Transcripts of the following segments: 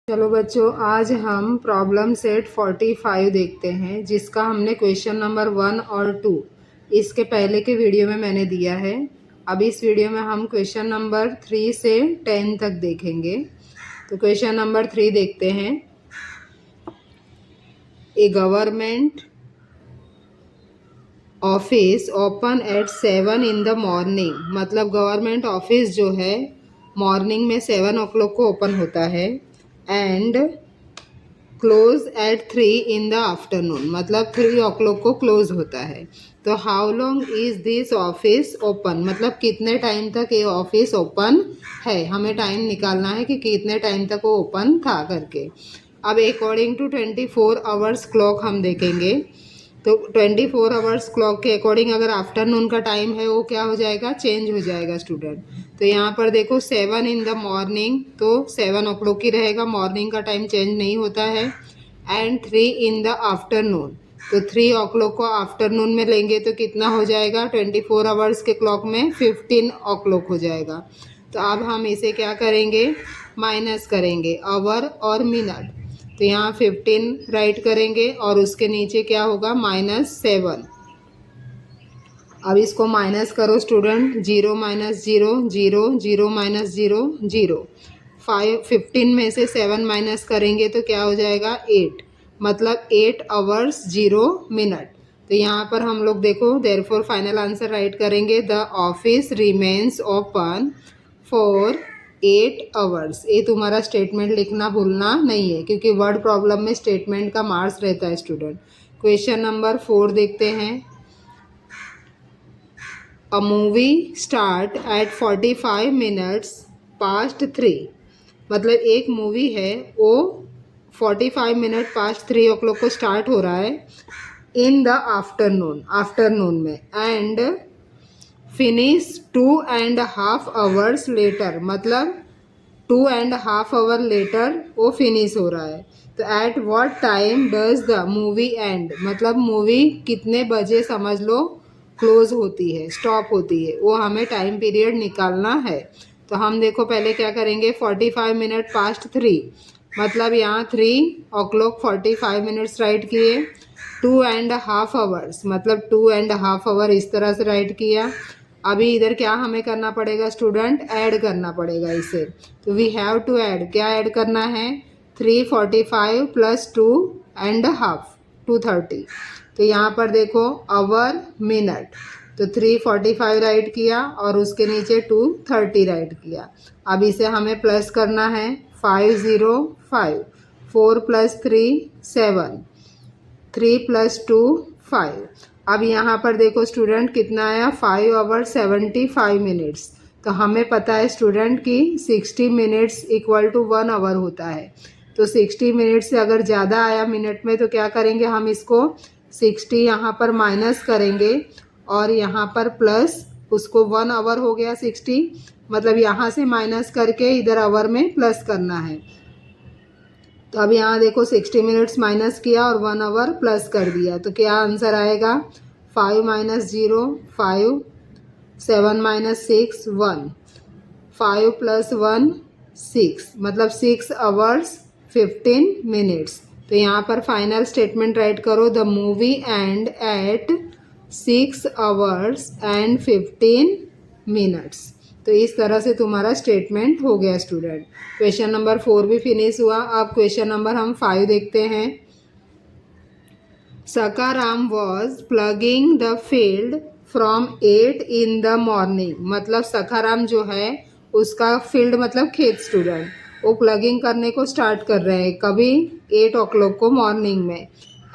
चलो बच्चों, आज हम प्रॉब्लम सेट 45 देखते हैं, जिसका हमने क्वेश्चन नंबर 1 और 2 इसके पहले के वीडियो में मैंने दिया है। अब इस वीडियो में हम क्वेश्चन नंबर 3 से 10 तक देखेंगे। तो क्वेश्चन नंबर 3 देखते हैं। A government office open at 7 in the morning. मतलब गवर्नमेंट ऑफिस जो है मॉर्निंग में 7 o'clock को ओपन होता है and close eight 3 in the afternoon. मतलब 3 o'clock को क्लोज होता है। तो how long is this office open, मतलब कितने टाइम तक ये ऑफिस ओपन है। हमें टाइम निकालना है कि कितने टाइम तक वो ओपन था करके। अब अकॉर्डिंग टू 24 आवर्स क्लॉक हम देखेंगे। तो 24 आवर्स क्लॉक के अकॉर्डिंग अगर आफ्टरनून का टाइम है वो क्या हो जाएगा, चेंज हो जाएगा स्टूडेंट। तो यहाँ पर देखो 7 इन द मॉर्निंग, तो 7 o'clock ही रहेगा, मॉर्निंग का टाइम चेंज नहीं होता है। एंड 3 इन द आफ्टरनून, तो 3 o'clock को आफ्टरनून में लेंगे तो कितना हो जाएगा, 24 आवर्स के क्लॉक में 15 o'clock हो जाएगा। तो अब हम इसे क्या करेंगे, माइनस करेंगे आवर और मिनट। तो यहाँ 15 राइट करेंगे और उसके नीचे क्या होगा, -7। अब इसको माइनस करो स्टूडेंट, 0 - 0 0 0 - 0 0। 15 में से 7 माइनस करेंगे तो क्या हो जाएगा, 8। मतलब 8 आवर्स 0 मिनट। तो यहाँ पर हम लोग देखो देयरफॉर फाइनल आंसर राइट करेंगे, the office remains open for 8 hours. ये तुम्हारा स्टेटमेंट लिखना भूलना नहीं है, क्योंकि वर्ड प्रॉब्लम में स्टेटमेंट का मार्क्स रहता है स्टूडेंट। क्वेश्चन नंबर 4 देखते हैं। A movie start at 45 minutes past 3। मतलब एक मूवी है वो 45 मिनट पास्ट 3 o'clock को स्टार्ट हो रहा है इन द आफ्टरनून में, एंड फिनिश 2.5 hours लेटर। मतलब 2.5 hour लेटर वो फिनिश हो रहा है। तो at what time does the movie and, मतलब मूवी कितने बजे समझ लो क्लोज होती है, स्टॉप होती है, वो हमें टाइम पीरियड निकालना है। तो हम देखो पहले क्या करेंगे, 45 मिनट पास्ट 3, मतलब यहाँ 3 o'clock 45 मिनट्स राइट किए। 2.5 hours, मतलब 2.5 hour इस तरह से राइट किया। अभी इधर क्या हमें करना पड़ेगा स्टूडेंट, ऐड करना पड़ेगा इसे। तो वी हैव टू ऐड, क्या ऐड करना है, 345 + 2.5 230। तो यहाँ पर देखो आवर मिनट, तो 345 राइट किया और उसके नीचे 230 राइट किया। अब इसे हमें प्लस करना है, 505, 4 + 3 7, 3 + 2 5। अब यहाँ पर देखो स्टूडेंट कितना आया, 5 hours 75 minutes। तो हमें पता है स्टूडेंट कि 60 minutes = 1 hour होता है। तो 60 मिनट से अगर ज़्यादा आया मिनट में तो क्या करेंगे, हम इसको 60 यहाँ पर माइनस करेंगे और यहाँ पर प्लस, उसको 1 hour हो गया 60। मतलब यहाँ से माइनस करके इधर आवर में प्लस करना है। तो अब यहाँ देखो 60 मिनट्स माइनस किया और 1 hour प्लस कर दिया, तो क्या आंसर आएगा, 5 - 0 5, 7 - 6 1, 5 + 1 6, मतलब 6 hours 15 minutes। तो यहाँ पर फाइनल स्टेटमेंट राइट करो, the movie end at 6 hours and 15 minutes। तो इस तरह से तुम्हारा स्टेटमेंट हो गया स्टूडेंट। क्वेश्चन नंबर 4 भी फिनिश हुआ। अब क्वेश्चन नंबर हम 5 देखते हैं। Sakharam was plugging the field from 8 in the morning। मतलब सखाराम जो है उसका फील्ड मतलब खेत स्टूडेंट, वो प्लगिंग करने को स्टार्ट कर रहे हैं कभी, 8 o'clock को मॉर्निंग में।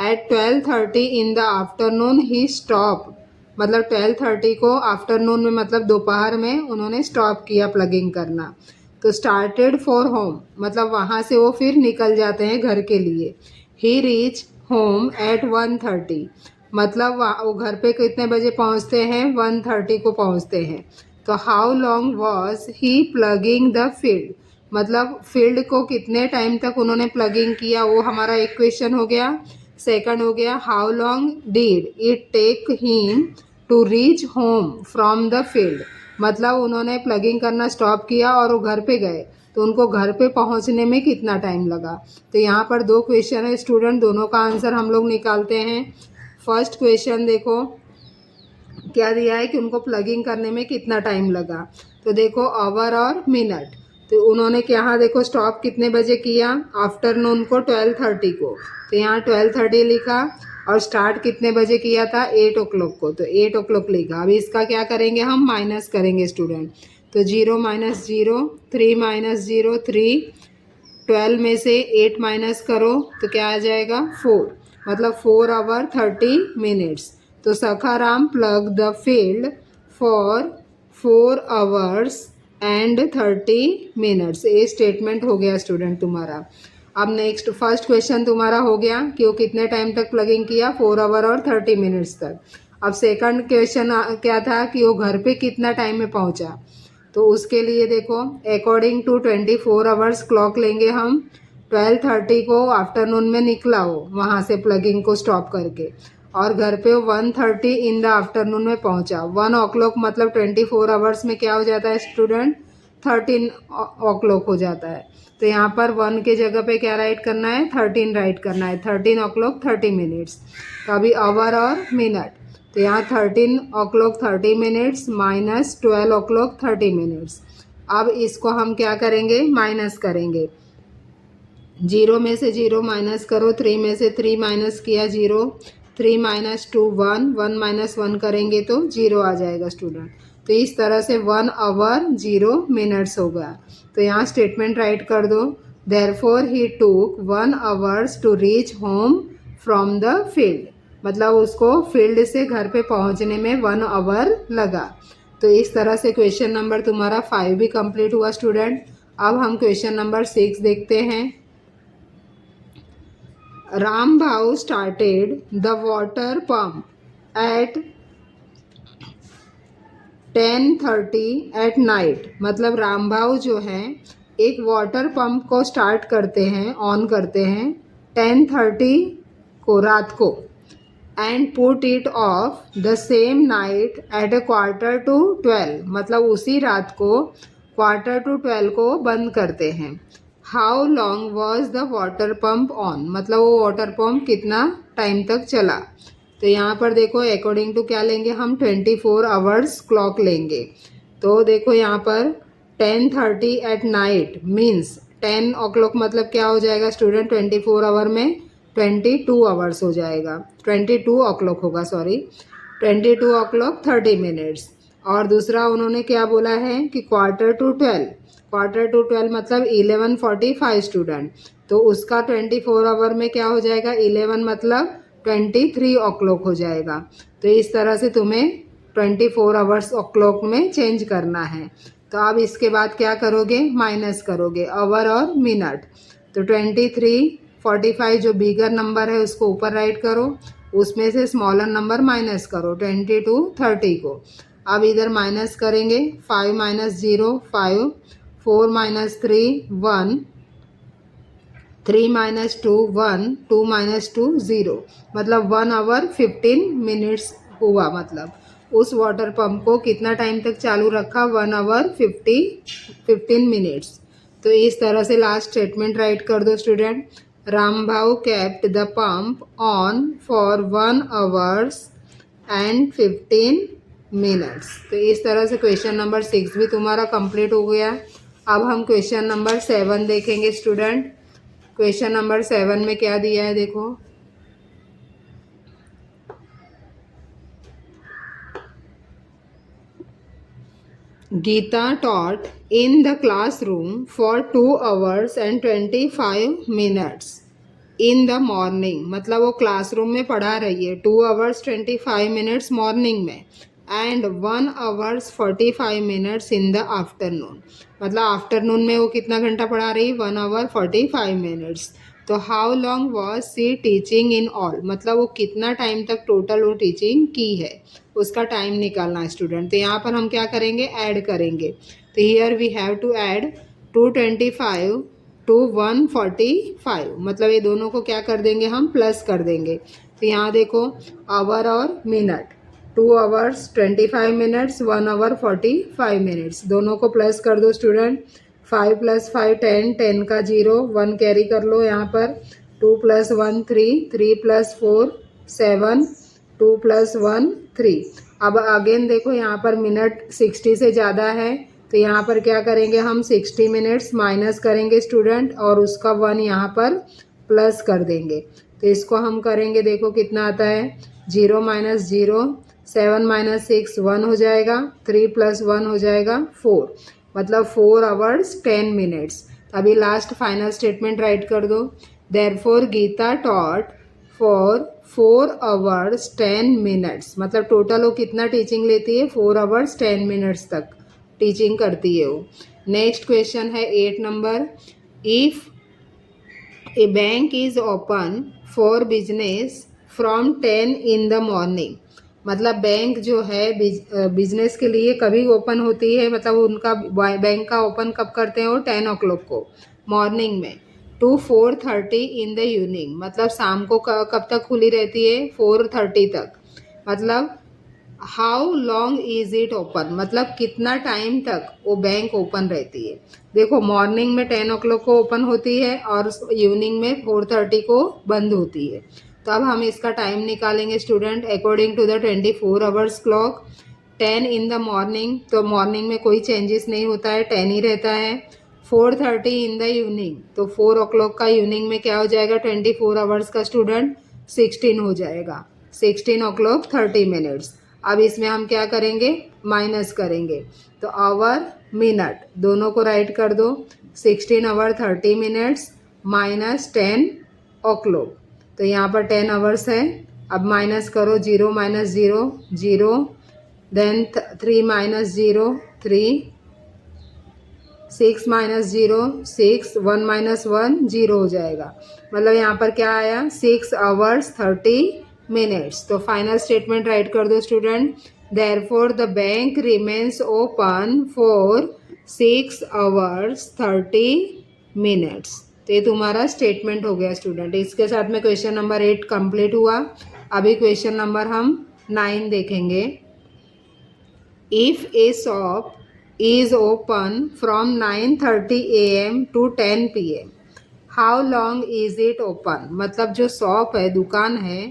At 12:30 in the afternoon he stop, मतलब 12:30 को आफ्टरनून में, मतलब दोपहर में उन्होंने स्टॉप किया प्लगिंग करना। तो स्टार्टेड फॉर होम, मतलब वहाँ से वो फिर निकल जाते हैं घर के लिए। ही रीच होम एट 1:30, मतलब वो घर पे कितने बजे पहुँचते हैं, 1:30 को पहुँचते हैं। तो how long was he plugging the field, मतलब फील्ड को कितने टाइम तक उन्होंने प्लगिंग किया, वो हमारा एक क्वेश्चन हो गया। सेकंड हो गया, how long did it take him to reach home from the field, मतलब उन्होंने प्लगिंग करना स्टॉप किया और वो घर पे गए तो उनको घर पे पहुंचने में कितना टाइम लगा। तो यहाँ पर दो क्वेश्चन है स्टूडेंट, दोनों का आंसर हम लोग निकालते हैं। फर्स्ट क्वेश्चन देखो क्या दिया है कि उनको प्लगिंग करने में कितना टाइम लगा। तो देखो आवर और मिनट, तो उन्होंने यहाँ देखो स्टॉप कितने बजे किया, आफ्टरनून को 12:30 को, तो यहाँ 12:30 लिखा, और स्टार्ट कितने बजे किया था 8 o'clock को, तो 8 o'clock लिखा। अभी इसका क्या करेंगे हम, माइनस करेंगे स्टूडेंट। तो 0 - 0, 3 - 0 3, 12 में से 8 माइनस करो तो क्या आ जाएगा 4, मतलब 4 hour 30 minutes। तो Sakharam plug the field for 4 hours and 30 minutes। ये स्टेटमेंट हो गया स्टूडेंट तुम्हारा। अब नेक्स्ट फर्स्ट क्वेश्चन तुम्हारा हो गया कि वो कितने टाइम तक प्लगिंग किया, 4 hour और 30 minutes तक। अब सेकंड क्वेश्चन क्या था कि वो घर पे कितना टाइम में पहुंचा। तो उसके लिए देखो अकॉर्डिंग टू 24 आवर्स क्लॉक लेंगे हम। 12:30 को आफ्टरनून में निकला हो वहाँ से प्लगिंग को स्टॉप करके, और घर पे 1:30 इन द आफ्टरनून में पहुँचा। 1 o'clock मतलब 24 आवर्स में क्या हो जाता है स्टूडेंट, 13 o'clock हो जाता है। तो यहाँ पर 1 के जगह पे क्या राइट करना है, 13 राइट करना है। 13 o'clock 30 minutes। तो अभी आवर और मिनट, तो यहाँ 13 o'clock 30 minutes minus 12 o'clock 30 minutes। अब इसको हम क्या करेंगे, माइनस करेंगे। 0 में से 0 माइनस करो, 3 में से 3 माइनस किया 0, 3 - 2 1, 1 - 1 करेंगे तो 0 आ जाएगा स्टूडेंट। तो इस तरह से 1 hour 0 minutes हो गया। तो यहाँ स्टेटमेंट राइट कर दो, therefore he took 1 hours to reach home from the field, मतलब उसको फील्ड से घर पे पहुंचने में 1 hour लगा। तो इस तरह से क्वेश्चन नंबर तुम्हारा 5 भी कंप्लीट हुआ स्टूडेंट। अब हम क्वेश्चन नंबर 6 देखते हैं। राम भाऊ started the water pump at 10:30 at night, मतलब राम भाऊ जो है एक वाटर पंप को स्टार्ट करते हैं, ऑन करते हैं 10:30 को, रात को, and put it off the same night at 11:45, मतलब उसी रात को 11:45 को बंद करते हैं। How long was the water pump on, मतलब वो वाटर पंप कितना टाइम तक चला। तो यहाँ पर देखो अकॉर्डिंग टू क्या लेंगे हम, 24 आवर्स क्लॉक लेंगे। तो देखो यहाँ पर 10:30 एट नाइट मीन्स 10 o'clock मतलब क्या हो जाएगा स्टूडेंट, 24 आवर में 22 आवर्स हो जाएगा, 22 o'clock होगा, सॉरी 22 o'clock 30 minutes। और दूसरा उन्होंने क्या बोला है कि 11:45, 11:45 मतलब 11:45 स्टूडेंट। तो उसका 24 आवर में क्या हो जाएगा, 11 मतलब 23 o'clock हो जाएगा। तो इस तरह से तुम्हें 24 आवर्स o'clock में चेंज करना है। तो अब इसके बाद क्या करोगे, माइनस करोगे आवर और मिनट। तो 23:45 जो बिगर नंबर है उसको ऊपर राइट करो, उसमें से स्मॉलर नंबर माइनस करो 22:30 को। अब इधर माइनस करेंगे, 5 - 0 5, 4 - 3 1, 3 - 2 1, 2 - 2 0, मतलब 1 hour 15 minutes हुआ। मतलब उस वाटर पंप को कितना टाइम तक चालू रखा, 1 hour 15 minutes। तो इस तरह से लास्ट स्टेटमेंट राइट कर दो स्टूडेंट। राम भाऊ kept the pump on for 1 hour and 15 minutes। तो इस तरह से क्वेश्चन नंबर 6 भी तुम्हारा कंप्लीट हो गया। अब हम क्वेश्चन नंबर 7 देखेंगे स्टूडेंट। क्वेश्चन नंबर 7 में क्या दिया है देखो, Gita taught in the classroom for 2 hours and 25 minutes in the morning, मतलब वो क्लासरूम में पढ़ा रही है 2 hours 25 minutes मॉर्निंग में, and 1 hours 45 minutes in the afternoon, मतलब आफ्टरनून में वो कितना घंटा पढ़ा रही, 1 hour 45 minutes। तो how long was she teaching in all, मतलब वो कितना टाइम तक टोटल वो टीचिंग की है, उसका टाइम निकालना है स्टूडेंट। तो यहाँ पर हम क्या करेंगे, ऐड करेंगे। तो here we have to add 225 to 145, मतलब ये दोनों को क्या कर देंगे हम, प्लस कर देंगे। तो यहाँ देखो आवर और minute, 2 hours 25 minutes 1 hour 45 minutes, दोनों को प्लस कर दो स्टूडेंट। 5 + 5 10, 10 का 0, 1 कैरी कर लो यहाँ पर, 2 + 1 3, 3 + 4 7, 2 + 1 3। अब अगेन देखो यहाँ पर मिनट 60 से ज़्यादा है, तो यहाँ पर क्या करेंगे हम 60 मिनट्स माइनस करेंगे स्टूडेंट, और उसका 1 यहाँ पर प्लस कर देंगे। तो इसको हम करेंगे, देखो कितना आता है, 0 - 0, 7 - 6 1 हो जाएगा, 3 + 1 हो जाएगा 4, मतलब 4 आवर्स 10 मिनट्स। अभी लास्ट फाइनल स्टेटमेंट राइट कर दो। Therefore Geeta taught for 4 hours 10 minutes, मतलब टोटल वो कितना टीचिंग लेती है, 4 आवर्स 10 मिनट्स तक टीचिंग करती है वो। नेक्स्ट क्वेश्चन है 8 number. If A bank is open for business from 10 in the morning, मतलब बैंक जो है बिजनेस के लिए कभी ओपन होती है, मतलब उनका बैंक का ओपन कब करते हैं वो 10 o'clock को मॉर्निंग में, टू 4:30 इन द इवनिंग, मतलब शाम को कब तक खुली रहती है, 4:30 तक। मतलब how long is it open, मतलब कितना टाइम तक वो बैंक ओपन रहती है। देखो मॉर्निंग में 10 o'clock को ओपन होती है और इवनिंग में 4:30 को बंद होती है। तो अब हम इसका टाइम निकालेंगे student according to the 24 hours clock. 10 in the morning, तो मॉर्निंग में कोई चेंजेस नहीं होता है, 10 ही रहता है। 4:30 इन द इवनिंग, तो 4 o'clock का इवनिंग में क्या हो जाएगा, 24 आवर्स का स्टूडेंट 16 हो जाएगा, 16 o'clock 30 मिनट्स। अब इसमें हम क्या करेंगे, माइनस करेंगे, तो आवर मिनट दोनों को राइट कर दो, 16 आवर 30 मिनट्स माइनस 10 o'clock, तो यहाँ पर 10 आवर्स है। अब माइनस करो, 0 - 0 0, देन 3 - 0 3, 6 - 0 6, 1 - 1 0 हो जाएगा, मतलब यहाँ पर क्या आया, 6 आवर्स 30 मिनट्स। तो फाइनल स्टेटमेंट राइट कर दो student, therefore the bank remains open for 6 hours 30 minutes. तो ये तुम्हारा स्टेटमेंट हो गया स्टूडेंट। इसके साथ में क्वेश्चन नंबर 8 कंप्लीट हुआ। अभी क्वेश्चन नंबर हम 9 देखेंगे। If A shop is open from 9:30 AM to 10 PM, how long is it open, मतलब जो शॉप है, दुकान है,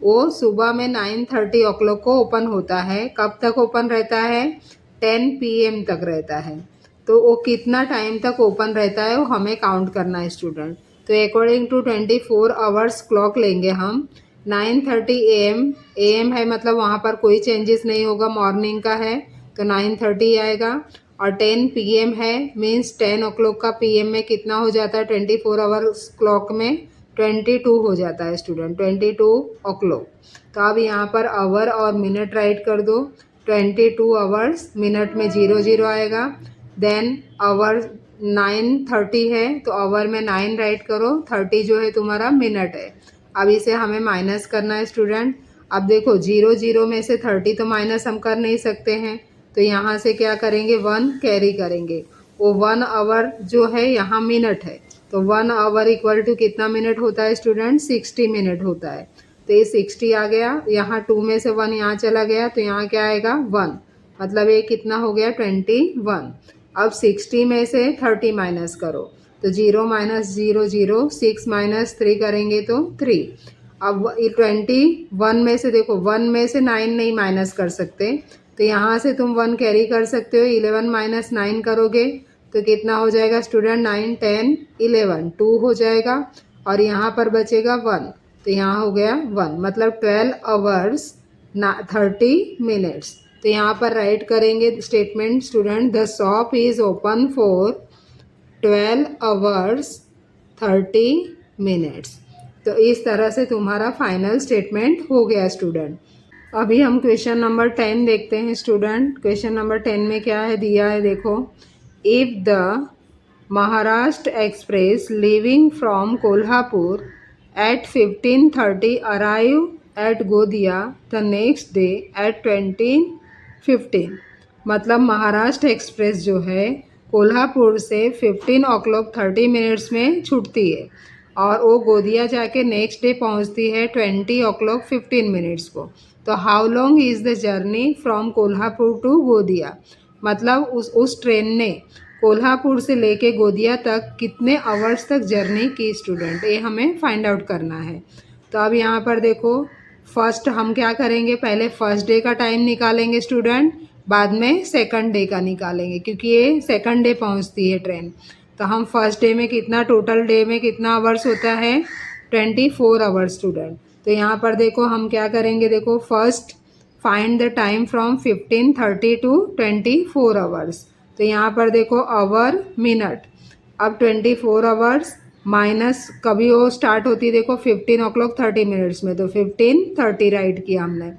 वो सुबह में 9:30 o'clock को ओपन होता है, कब तक ओपन रहता है, 10 PM तक रहता है। तो वो कितना टाइम तक ओपन रहता है वो हमें काउंट करना है स्टूडेंट। तो अकॉर्डिंग टू 24 आवर्स क्लॉक लेंगे हम। 9:30 AM, AM है मतलब वहाँ पर कोई चेंजेस नहीं होगा, मॉर्निंग का है तो 9:30 आएगा। और 10 PM है, मीन्स 10 o'clock का PM में कितना हो जाता है, 24 आवर्स क्लॉक में 22 हो जाता है स्टूडेंट, 22 o'clock। तो अब यहाँ पर आवर और मिनट राइट कर दो, 22 आवर्स, मिनट में 0 0 आएगा। देन आवर 9:30 है तो आवर में 9 राइट करो, 30 जो है तुम्हारा मिनट है। अब इसे हमें माइनस करना है स्टूडेंट। अब देखो 0 0 में से 30 तो माइनस हम कर नहीं सकते हैं, तो यहाँ से क्या करेंगे, 1 कैरी करेंगे। वो 1 आवर जो है यहाँ मिनट है, तो 1 आवर इक्वल टू कितना मिनट होता है स्टूडेंट, 60 मिनट होता है। तो ये 60 आ गया, यहाँ 2 में से 1 यहाँ चला गया, तो यहाँ क्या आएगा 1, मतलब ये कितना हो गया 21। अब 60 में से 30 माइनस करो, तो 0 - 0 0, 6 - 3 करेंगे तो 3। अब 21 में से देखो 1 में से 9 नहीं माइनस कर सकते, तो यहाँ से तुम 1 कैरी कर सकते हो, 11 - 9 करोगे तो कितना हो जाएगा स्टूडेंट, 9 10 11 2 हो जाएगा, और यहाँ पर बचेगा 1, तो यहाँ हो गया 1, मतलब 12 आवर्स 30 मिनट्स। तो यहाँ पर राइट करेंगे statement student, the shop is open for 12 hours 30 minutes. तो इस तरह से तुम्हारा फाइनल स्टेटमेंट हो गया स्टूडेंट। अभी हम क्वेश्चन नंबर 10 देखते हैं स्टूडेंट। क्वेश्चन नंबर 10 में क्या है दिया है, देखो, if the Maharashtra express living from Kolhapur at 15:30 arrive at Gondia the next day at 20:15, मतलब महाराष्ट्र एक्सप्रेस जो है कोल्हापुर से 15 o'clock 30 मिनट्स में छूटती है और वो गोदिया जाके नेक्स्ट डे पहुंचती है 20 o'clock 15 मिनट्स को। तो how long is the journey from Kolhapur to Gondia, मतलब उस ट्रेन ने कोल्हापुर से लेके गोदिया तक कितने आवर्स तक जर्नी की स्टूडेंट, ये हमें फाइंड आउट करना है। तो अब यहाँ पर देखो फर्स्ट हम क्या करेंगे, पहले फर्स्ट डे का टाइम निकालेंगे स्टूडेंट, बाद में सेकंड डे का निकालेंगे क्योंकि ये सेकंड डे पहुँचती है ट्रेन। तो हम फर्स्ट डे में कितना, टोटल डे में कितना आवर्स होता है, 24 आवर्स स्टूडेंट। तो यहाँ पर देखो हम क्या करेंगे, देखो first find the time from 15:30 to 24 hours. तो यहाँ पर देखो आवर मिनट, अब 24 आवर्स माइनस कभी वो स्टार्ट होती है देखो 15:30 में, तो 15:30 राइट किया हमने।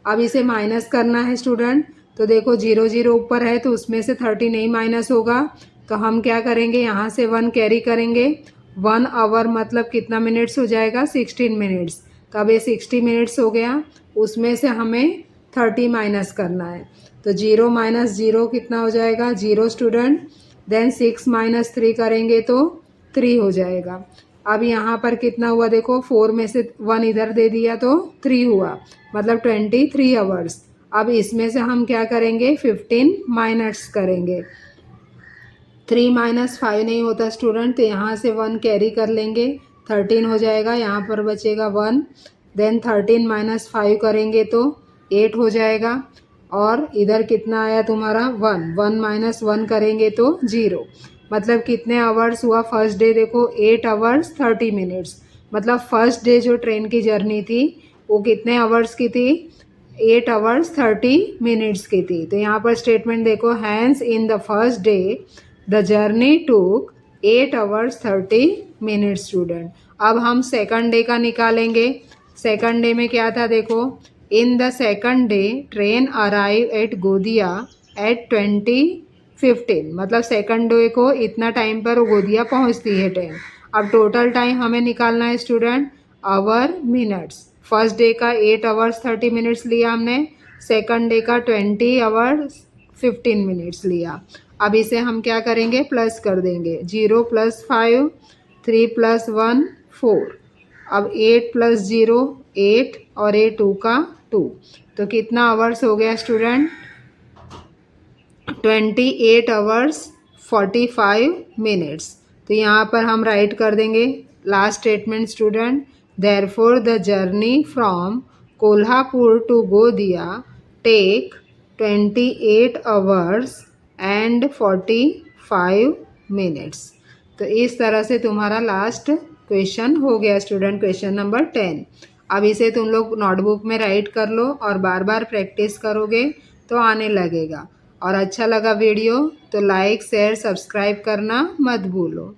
अब इसे माइनस करना है स्टूडेंट, तो देखो 0 0 ऊपर है तो उसमें से 30 नहीं माइनस होगा, तो हम क्या करेंगे यहाँ से 1 कैरी करेंगे। 1 आवर मतलब कितना मिनट्स हो जाएगा, 16 मिनट्स। तो अब ये 60 मिनट्स हो गया, उसमें से हमें 30 माइनस करना है। तो 0 माइनस 0 कितना हो जाएगा, 0 स्टूडेंट। देन 6 माइनस 3 करेंगे तो 3 हो जाएगा। अब यहाँ पर कितना हुआ देखो, 4 में से 1 इधर दे दिया तो 3 हुआ, मतलब 23 आवर्स। अब इसमें से हम क्या करेंगे, 15 माइनस करेंगे। 3 माइनस 5 नहीं होता स्टूडेंट, तो यहाँ से 1 कैरी कर लेंगे, 13 हो जाएगा, यहाँ पर बचेगा 1। देन 13 माइनस 5 करेंगे तो 8 हो जाएगा, और इधर कितना आया तुम्हारा 1, 1 माइनस 1 करेंगे तो 0। मतलब कितने आवर्स हुआ फर्स्ट डे, देखो 8 आवर्स 30 मिनट्स। मतलब फर्स्ट डे जो ट्रेन की जर्नी थी वो कितने आवर्स की थी, 8 आवर्स 30 मिनट्स की थी। तो यहाँ पर स्टेटमेंट देखो, hence in the first day the journey took 8 hours 30 minutes student. अब हम सेकंड डे का निकालेंगे। सेकंड डे में क्या था देखो, in the second day train arrive at गोदिया एट 20:15, मतलब सेकंड डे को इतना टाइम पर गोदिया पहुंचती है ट्रेन। अब टोटल टाइम हमें निकालना है student, hour minutes. First day का 8 आवर्स 30 मिनट्स लिया हमने, सेकंड डे का 20 आवर्स 15 मिनट्स लिया। अब इसे हम क्या करेंगे, प्लस कर देंगे, 0 + 5, 3 + 1 4। अब 8 + 0 8, और 2 का 2, तो कितना आवर्स हो गया स्टूडेंट, 28 आवर्स 45 मिनट्स। तो यहाँ पर हम राइट कर देंगे last statement student, therefore the journey from Kolhapur to Gondia take 28 hours and 45 minutes. तो इस तरह से तुम्हारा लास्ट क्वेश्चन हो गया स्टूडेंट, क्वेश्चन नंबर 10। अब इसे तुम लोग नोटबुक में राइट कर लो और बार बार प्रैक्टिस करोगे तो आने लगेगा। और अच्छा लगा वीडियो तो लाइक शेयर सब्सक्राइब करना मत भूलो।